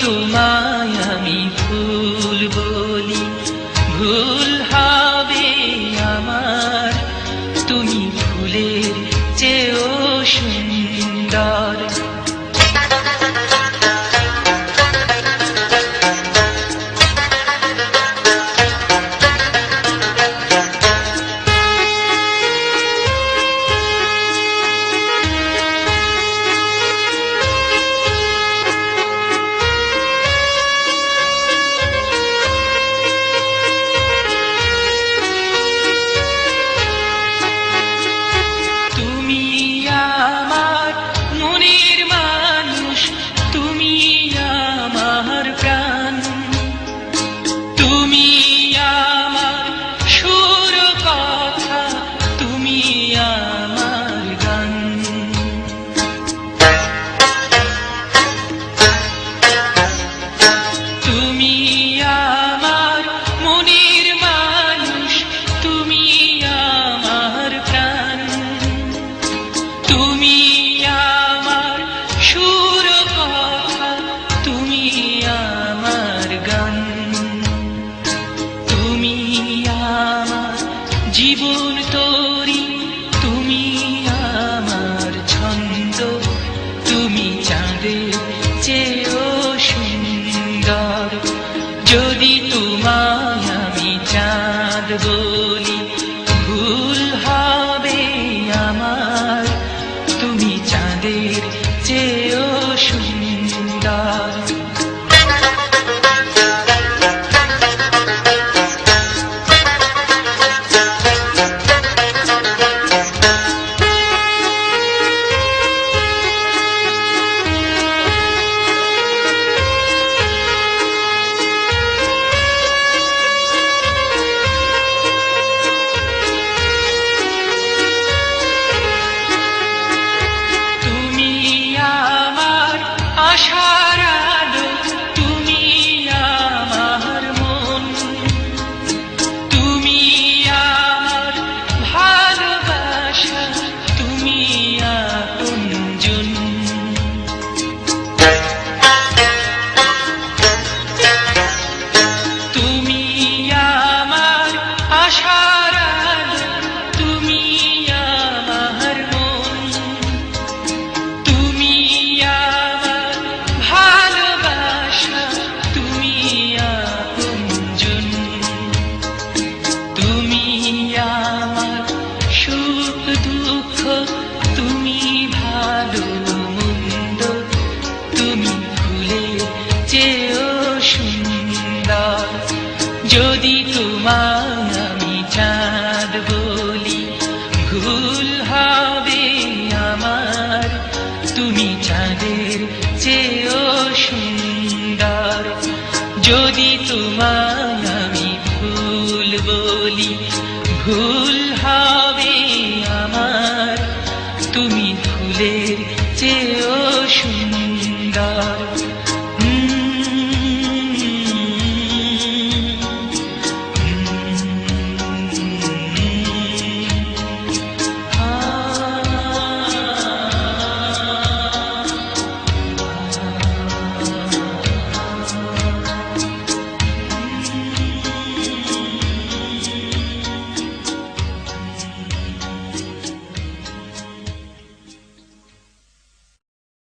তোমায় আমি ফুল বলি, ভুল হবে আমার। তুমি ফুলের চেয়েও সুন্দর। জীবন তোরি তুমি আমার ছন্দ, তুমি চাঁদের চেয়েও সুন্দর। যদি তোমায় আমি চাঁদ বলি, ভুল হবে আমার। তুমি চাঁদের চেয়েও সুন্দর। আশার আলো তুমি আমার মন, তুমি আমার ভালোবাসা, তুমি আপনজন। তুমি আমার আশার আলো, তুমি আমার মন, তুমি সুখ দুঃখ, তুমি ভালো মন্দ, তুমি ফুলের চেয়েও সুন্দর। যদি তোমায় আমি চাঁদ বলি, ভুল হবে আমার। তুমি চাঁদের চেয়েও সুন্দর। যদি তোমায় আমি ফুল বলি, ভুল হবে আমার। তুমি ফুলের চেয়েও সুন্দর।